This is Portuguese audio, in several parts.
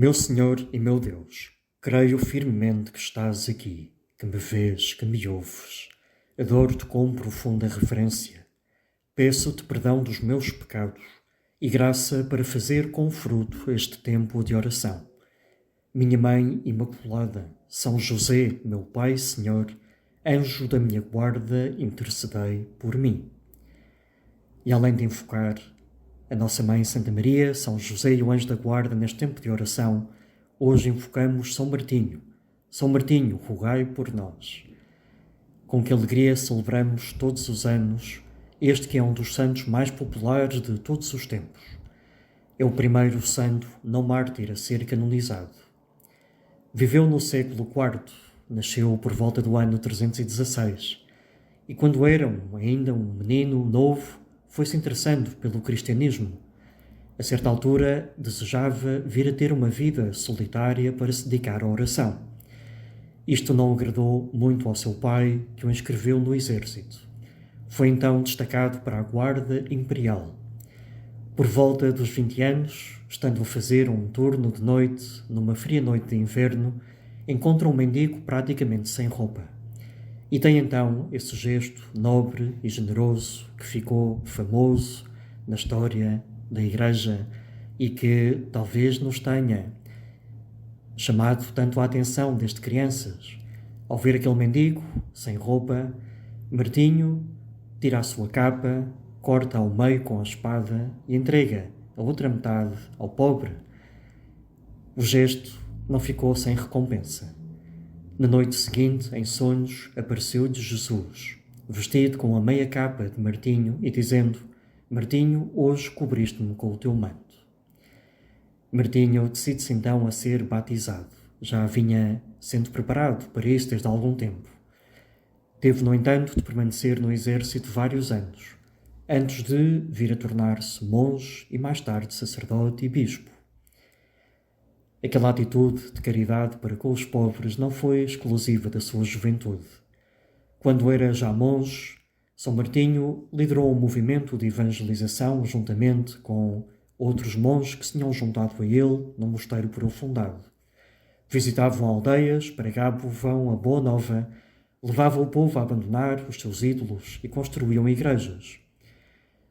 Meu Senhor e meu Deus, creio firmemente que estás aqui, que me vês, que me ouves. Adoro-te com profunda reverência. Peço-te perdão dos meus pecados e graça para fazer com fruto este tempo de oração. Minha Mãe Imaculada, São José, meu Pai, Senhor, anjo da minha guarda, intercedei por mim. E além de invocar a Nossa Mãe Santa Maria, São José e o Anjo da Guarda neste tempo de oração, hoje invocamos São Martinho. São Martinho, rogai por nós. Com que alegria celebramos todos os anos este que é um dos santos mais populares de todos os tempos. É o primeiro santo não mártir a ser canonizado. Viveu no século IV, nasceu por volta do ano 316 e quando era ainda um menino novo, foi-se interessando pelo cristianismo. A certa altura, desejava vir a ter uma vida solitária para se dedicar à oração. Isto não agradou muito ao seu pai, que o inscreveu no exército. Foi então destacado para a Guarda Imperial. Por volta dos 20 anos, estando a fazer um turno de noite, numa fria noite de inverno, encontra um mendigo praticamente sem roupa. E tem então esse gesto nobre e generoso que ficou famoso na história da Igreja e que talvez nos tenha chamado tanto a atenção desde crianças. Ao ver aquele mendigo sem roupa, Martinho tira a sua capa, corta ao meio com a espada e entrega a outra metade ao pobre. O gesto não ficou sem recompensa. Na noite seguinte, em sonhos, apareceu-lhe Jesus, vestido com a meia capa de Martinho e dizendo: Martinho, hoje cobriste-me com o teu manto. Martinho decide-se então a ser batizado. Já vinha sendo preparado para isso desde há algum tempo. Teve, no entanto, de permanecer no exército vários anos, antes de vir a tornar-se monge e mais tarde sacerdote e bispo. Aquela atitude de caridade para com os pobres não foi exclusiva da sua juventude. Quando era já monge, São Martinho liderou um movimento de evangelização juntamente com outros monges que se tinham juntado a ele no mosteiro por ele fundado. Visitavam aldeias, pregavam a boa nova, levavam o povo a abandonar os seus ídolos e construíam igrejas.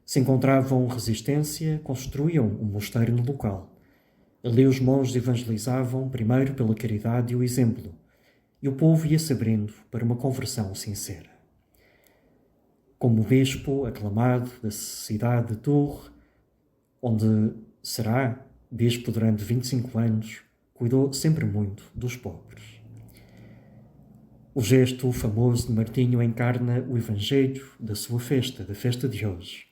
Se encontravam resistência, construíam um mosteiro no local. Ali os monges evangelizavam primeiro pela caridade e o exemplo, e o povo ia-se abrindo para uma conversão sincera. Como bispo aclamado da cidade de Tours, onde será bispo durante 25 anos, cuidou sempre muito dos pobres. O gesto famoso de Martinho encarna o evangelho da sua festa, da festa de hoje,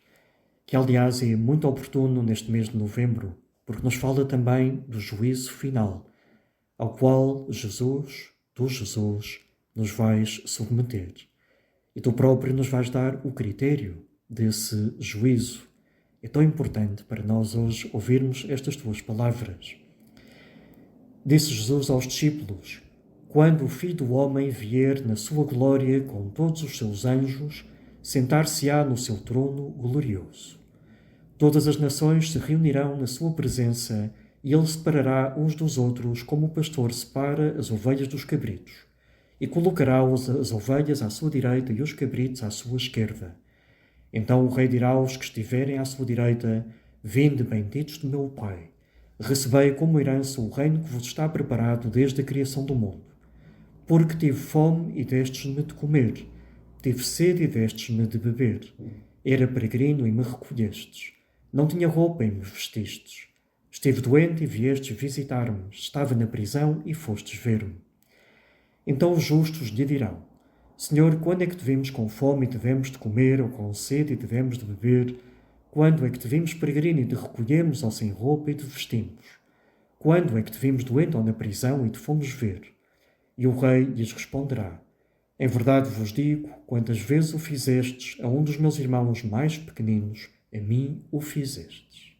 que aliás é muito oportuno neste mês de novembro, porque nos fala também do juízo final, ao qual tu Jesus, nos vais submeter. E tu próprio nos vais dar o critério desse juízo. É tão importante para nós hoje ouvirmos estas tuas palavras. Disse Jesus aos discípulos: quando o Filho do Homem vier na sua glória com todos os seus anjos, sentar-se-á no seu trono glorioso. Todas as nações se reunirão na sua presença e ele separará uns dos outros como o pastor separa as ovelhas dos cabritos e colocará as ovelhas à sua direita e os cabritos à sua esquerda. Então o rei dirá aos que estiverem à sua direita: vinde, benditos do meu Pai, recebei como herança o reino que vos está preparado desde a criação do mundo. Porque tive fome e destes-me de comer, tive sede e destes-me de beber, era peregrino e me recolhestes. Não tinha roupa e me vestistes. Estive doente e viestes visitar-me. Estava na prisão e fostes ver-me. Então os justos lhe dirão: Senhor, quando é que te vimos com fome e te demos de comer, ou com sede e te demos de beber? Quando é que te vimos peregrino e te recolhemos, ou sem roupa e te vestimos? Quando é que te vimos doente ou na prisão e te fomos ver? E o rei lhes responderá: em verdade vos digo, quantas vezes o fizestes a um dos meus irmãos mais pequeninos, a mim o fizestes.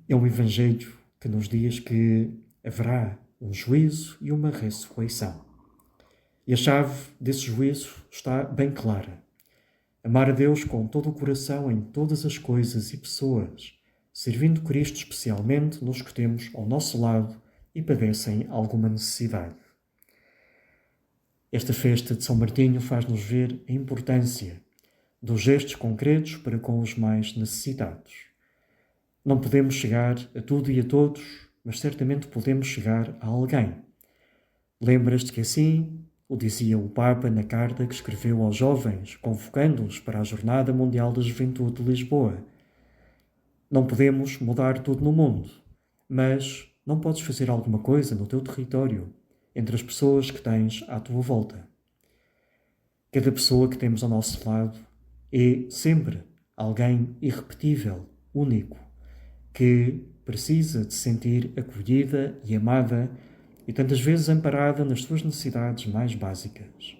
É um evangelho que nos diz que haverá um juízo e uma ressurreição. E a chave desse juízo está bem clara. Amar a Deus com todo o coração em todas as coisas e pessoas, servindo Cristo especialmente nos que temos ao nosso lado e padecem alguma necessidade. Esta festa de São Martinho faz-nos ver a importância dos gestos concretos para com os mais necessitados. Não podemos chegar a tudo e a todos, mas certamente podemos chegar a alguém. Lembras-te que assim o dizia o Papa na carta que escreveu aos jovens, convocando-os para a Jornada Mundial da Juventude de Lisboa. Não podemos mudar tudo no mundo, mas não podes fazer alguma coisa no teu território, entre as pessoas que tens à tua volta. Cada pessoa que temos ao nosso lado é sempre alguém irrepetível, único, que precisa de se sentir acolhida e amada e tantas vezes amparada nas suas necessidades mais básicas.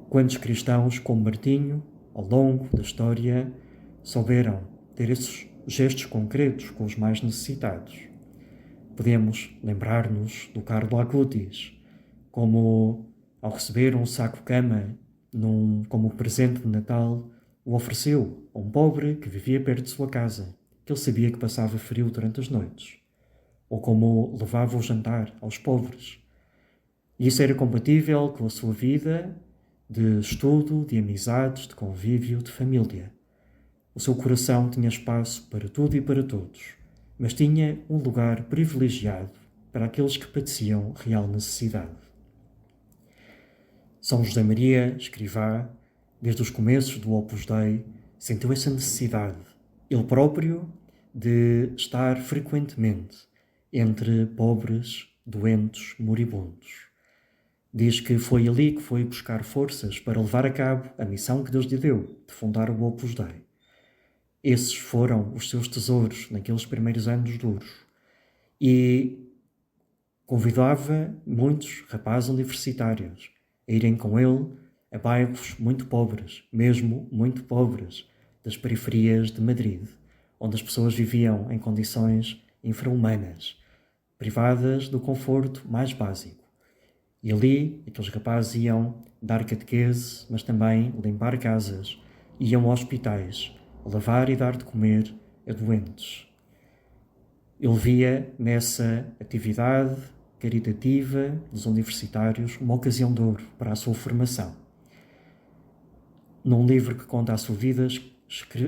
Quantos cristãos como Martinho, ao longo da história, souberam ter esses gestos concretos com os mais necessitados? Podemos lembrar-nos do Carlo Acutis, como ao receber um saco-cama como presente de Natal, o ofereceu a um pobre que vivia perto de sua casa, que ele sabia que passava frio durante as noites, ou como levava o jantar aos pobres. E isso era compatível com a sua vida de estudo, de amizades, de convívio, de família. O seu coração tinha espaço para tudo e para todos, mas tinha um lugar privilegiado para aqueles que padeciam real necessidade. São José Maria Escrivá, desde os começos do Opus Dei, sentiu essa necessidade, ele próprio, de estar frequentemente entre pobres, doentes, moribundos. Diz que foi ali que foi buscar forças para levar a cabo a missão que Deus lhe deu, de fundar o Opus Dei. Esses foram os seus tesouros naqueles primeiros anos duros. E convidava muitos rapazes universitários a irem com ele a bairros muito pobres, mesmo muito pobres, das periferias de Madrid, onde as pessoas viviam em condições infra-humanas, privadas do conforto mais básico. E ali, aqueles rapazes iam dar catequese, mas também limpar casas, iam a hospitais, a lavar e dar de comer a doentes. Ele via nessa atividade caritativa dos universitários uma ocasião de ouro para a sua formação. Num livro que conta a sua vida,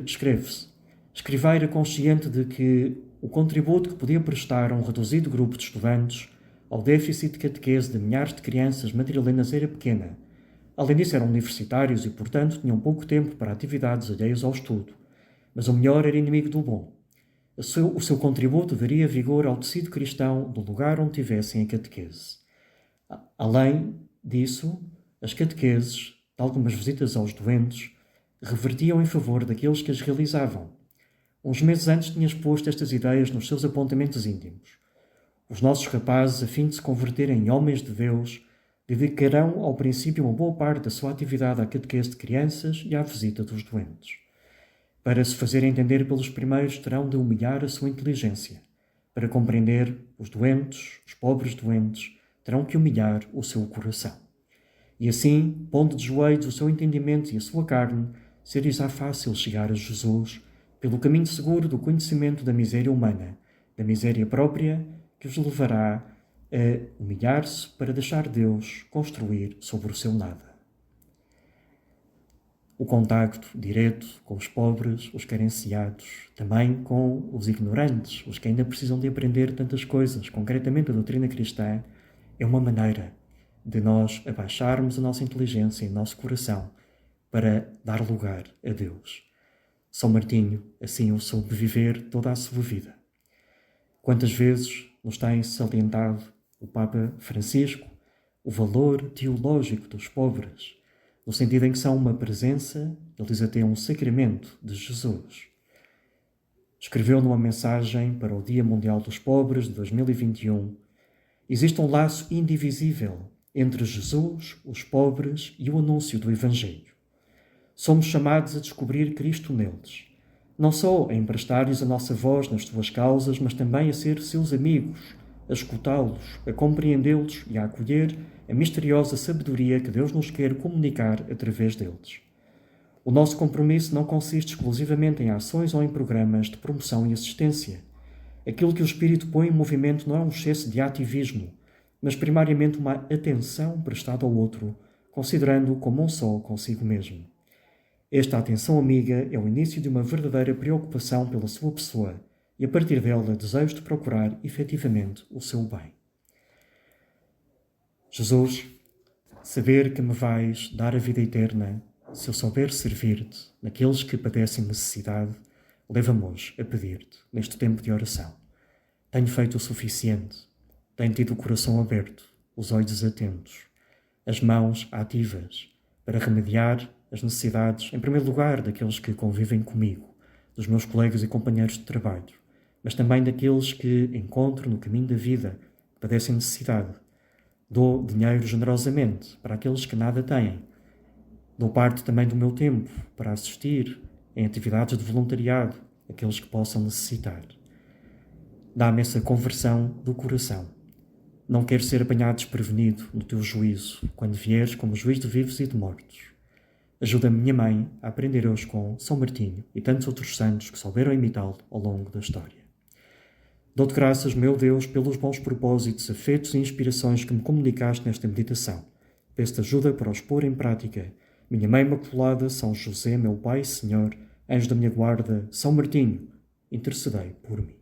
escreve-se: Escrivá era consciente de que o contributo que podia prestar a um reduzido grupo de estudantes ao déficit de catequese de milhares de crianças madrilenas era pequena. Além disso, eram universitários e, portanto, tinham pouco tempo para atividades alheias ao estudo. Mas o melhor era inimigo do bom. O seu contributo daria vigor ao tecido cristão do lugar onde tivessem a catequese. Além disso, as catequeses, tal como as visitas aos doentes, revertiam em favor daqueles que as realizavam. Uns meses antes tinha exposto estas ideias nos seus apontamentos íntimos. Os nossos rapazes, a fim de se converterem em homens de Deus, dedicarão ao princípio uma boa parte da sua atividade à catequese de crianças e à visita dos doentes. Para se fazer entender pelos primeiros, terão de humilhar a sua inteligência. Para compreender os doentes, os pobres doentes, terão que humilhar o seu coração. E assim, pondo de joelhos o seu entendimento e a sua carne, ser-lhes-á fácil chegar a Jesus pelo caminho seguro do conhecimento da miséria humana, da miséria própria, que os levará a humilhar-se para deixar Deus construir sobre o seu nada. O contacto direto com os pobres, os carenciados, também com os ignorantes, os que ainda precisam de aprender tantas coisas, concretamente a doutrina cristã, é uma maneira de nós abaixarmos a nossa inteligência e o nosso coração para dar lugar a Deus. São Martinho assim o soube viver toda a sua vida. Quantas vezes nos tem salientado o Papa Francisco o valor teológico dos pobres, no sentido em que são uma presença, ele diz até um sacramento de Jesus. Escreveu numa mensagem para o Dia Mundial dos Pobres de 2021: existe um laço indivisível entre Jesus, os pobres e o anúncio do Evangelho. Somos chamados a descobrir Cristo neles, não só a emprestar-lhes a nossa voz nas suas causas, mas também a ser seus amigos, a escutá-los, a compreendê-los e a acolher a misteriosa sabedoria que Deus nos quer comunicar através deles. O nosso compromisso não consiste exclusivamente em ações ou em programas de promoção e assistência. Aquilo que o Espírito põe em movimento não é um excesso de ativismo, mas primariamente uma atenção prestada ao outro, considerando-o como um só consigo mesmo. Esta atenção amiga é o início de uma verdadeira preocupação pela sua pessoa e, a partir dela, desejo de procurar efetivamente o seu bem. Jesus, saber que me vais dar a vida eterna, se eu souber servir-te naqueles que padecem necessidade, leva-nos a pedir-te neste tempo de oração. Tenho feito o suficiente, tenho tido o coração aberto, os olhos atentos, as mãos ativas para remediar as necessidades, em primeiro lugar, daqueles que convivem comigo, dos meus colegas e companheiros de trabalho, mas também daqueles que encontro no caminho da vida, que padecem necessidade. Dou dinheiro generosamente para aqueles que nada têm. Dou parte também do meu tempo para assistir em atividades de voluntariado àqueles que possam necessitar. Dá-me essa conversão do coração. Não quero ser apanhado desprevenido no teu juízo, quando vieres como juiz de vivos e de mortos. Ajuda a minha mãe a aprender hoje com São Martinho e tantos outros santos que souberam imitá-lo ao longo da história. Dou-te graças, meu Deus, pelos bons propósitos, afetos e inspirações que me comunicaste nesta meditação. Peço-te ajuda para os pôr em prática. Minha Mãe Imaculada, São José, meu Pai e Senhor, anjo da minha guarda, São Martinho, intercedei por mim.